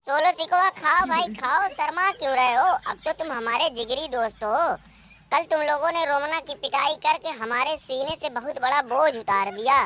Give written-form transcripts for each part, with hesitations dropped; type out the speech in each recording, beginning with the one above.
Solo Sikoa खाओ भाई खाओ, शर्मा क्यों रहे हो? अब तो तुम हमारे जिगरी दोस्त हो। कल तुम लोगों ने रोमना की पिटाई करके हमारे सीने से बहुत बड़ा बोझ उतार दिया,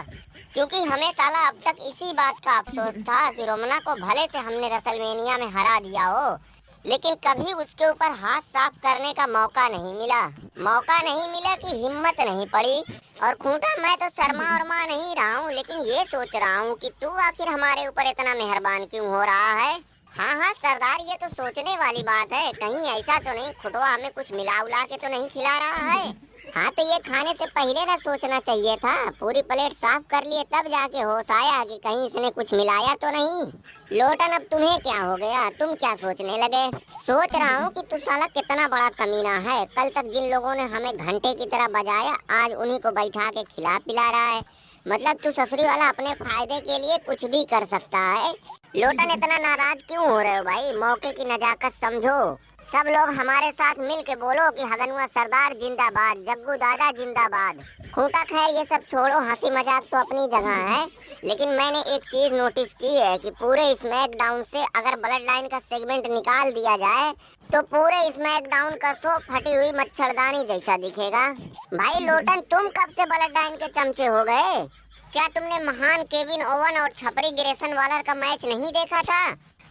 क्योंकि हमें साला अब तक इसी बात का अफसोस था कि रोमना को भले से हमने रेसलमेनिया में हरा दिया हो, लेकिन कभी उसके ऊपर हाथ साफ करने का मौका नहीं मिला कि हिम्मत नहीं पड़ी। और खूंटा, मैं तो शर्मा और माँ नहीं रहा हूँ, लेकिन ये सोच रहा हूँ कि तू आखिर हमारे ऊपर इतना मेहरबान क्यों हो रहा है? हाँ हाँ सरदार, ये तो सोचने वाली बात है। कहीं ऐसा तो नहीं खुटवा हमें कुछ मिला उला के तो नहीं खिला रहा है? हाँ तो ये खाने से पहले ना सोचना चाहिए था। पूरी प्लेट साफ कर लिए तब जाके होश आया कि कहीं इसने कुछ मिलाया तो नहीं। लोटन, अब तुम्हें क्या हो गया? तुम क्या सोचने लगे? सोच रहा हूँ कि तू साला कितना बड़ा कमीना है। कल तक जिन लोगों ने हमें घंटे की तरह बजाया, आज उन्हीं को बैठा के खिला पिला रहा है। मतलब तू ससुरी वाला अपने फायदे के लिए कुछ भी कर सकता है। लोटन, इतना नाराज क्यों हो रहे हो भाई? मौके की नजाकत समझो। सब लोग हमारे साथ मिल के बोलो कि हगनुआ सरदार जिंदाबाद, जग्गू दादा जिंदाबाद। खूंटा, खैर ये सब छोड़ो, हंसी मजाक तो अपनी जगह है, लेकिन मैंने एक चीज नोटिस की है कि पूरे स्मैकडाउन से अगर ब्लड लाइन का सेगमेंट निकाल दिया जाए तो पूरे स्मैकडाउन का शो फटी हुई मच्छरदानी जैसा दिखेगा। भाई लोटन, तुम कब से ब्लड लाइन के चमचे हो गए? क्या तुमने महान केविन ओवन और छपरी ग्रेसन वालर का मैच नहीं देखा था?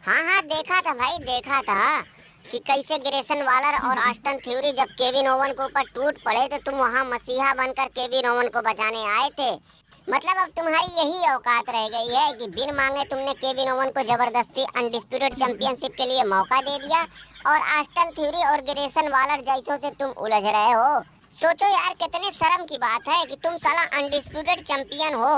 हाँ हाँ देखा था भाई, देखा था कि कैसे ग्रेसन वालर और आस्टन थ्योरी जब केविन ओवन के ऊपर टूट पड़े तो तुम वहाँ मसीहा बनकर केविन ओवन को बचाने आए थे। मतलब अब तुम्हारी यही औकात रह गई है कि बिन मांगे तुमने केविन ओवन को जबरदस्ती अनडिस्प्यूटेड चैंपियनशिप के लिए मौका दे दिया, और आस्टन थ्योरी और ग्रेसन वालर जैसों से तुम उलझ रहे हो। सोचो यार, कितने शर्म की बात है कि तुम साला अनडिस्प्यूटेड चैंपियन हो।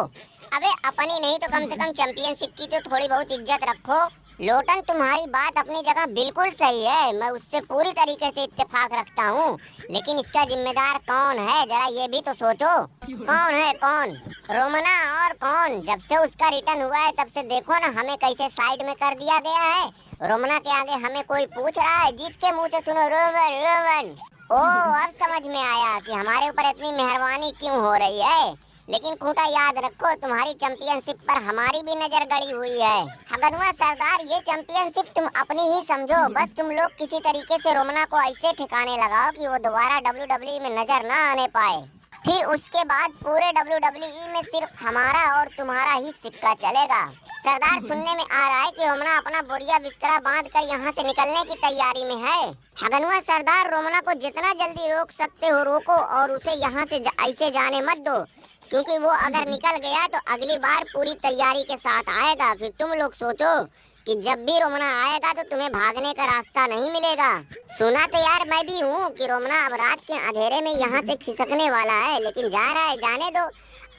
अबे अपनी नहीं तो कम से कम चैंपियनशिप की तो थोड़ी बहुत इज्जत रखो। लोटन, तुम्हारी बात अपनी जगह बिल्कुल सही है, मैं उससे पूरी तरीके से इत्तेफाक रखता हूँ, लेकिन इसका जिम्मेदार कौन है जरा ये भी तो सोचो। कौन है? कौन? रोमना। और कौन? जब से उसका रिटर्न हुआ है तब से देखो ना हमें कैसे साइड में कर दिया गया है। रोमना के आगे हमें कोई पूछ रहा है, जिसके मुंह से सुनो रोवन रोवन। ओह, अब समझ में आया कि हमारे ऊपर इतनी मेहरबानी क्यों हो रही है। लेकिन खूंटा, याद रखो तुम्हारी चैंपियनशिप पर हमारी भी नजर गड़ी हुई है। हगनुआ सरदार, ये चैंपियनशिप तुम अपनी ही समझो। बस तुम लोग किसी तरीके से रोमना को ऐसे ठिकाने लगाओ कि वो दोबारा WWE में नजर ना आने पाए। फिर उसके बाद पूरे WWE में सिर्फ हमारा और तुम्हारा ही सिक्का चलेगा। सरदार, सुनने में आ रहा है कि रोमना अपना बोरिया बिस्तरा बांध कर यहाँ से निकलने की तैयारी में है। हगनुआ सरदार, रोमना को जितना जल्दी रोक सकते हो रोको, और उसे यहाँ से ऐसे जाने मत दो, क्योंकि वो अगर निकल गया तो अगली बार पूरी तैयारी के साथ आएगा। फिर तुम लोग सोचो कि जब भी रोमना आएगा तो तुम्हें भागने का रास्ता नहीं मिलेगा। सुना तो यार मैं भी हूँ कि रोमना अब रात के अंधेरे में यहाँ से खिसकने वाला है, लेकिन जा रहा है, जाने दो।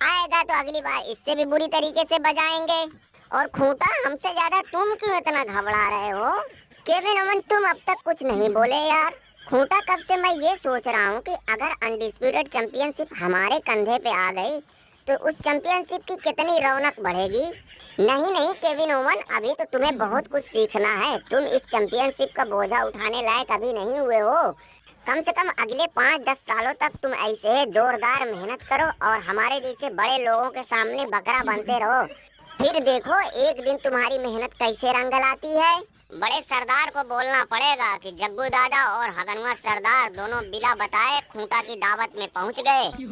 आएगा तो अगली बार इससे भी बुरी तरीके से बजाएंगे। और खूंटा, हमसे ज्यादा तुम क्यों इतना घबरा रहे हो? केविन ओवन, तुम अब तक कुछ नहीं बोले यार। खूंटा, कब से मैं ये सोच रहा हूँ कि अगर अनडिस्प्यूटेड चैंपियनशिप हमारे कंधे पे आ गई तो उस चैंपियनशिप की कितनी रौनक बढ़ेगी। नहीं नहीं केविन ओवन, अभी तो तुम्हें बहुत कुछ सीखना है। तुम इस चैंपियनशिप का बोझा उठाने लायक अभी नहीं हुए हो। कम से कम अगले 5-10 सालों तक तुम ऐसे जोरदार मेहनत करो और हमारे जैसे बड़े लोगों के सामने बकरा बनते रहो। फिर देखो एक दिन तुम्हारी मेहनत कैसे रंग लाती है। बड़े सरदार को बोलना पड़ेगा कि जग्गू दादा और हगनुआ सरदार दोनों बिना बताए खूंटा की दावत में पहुंच गए।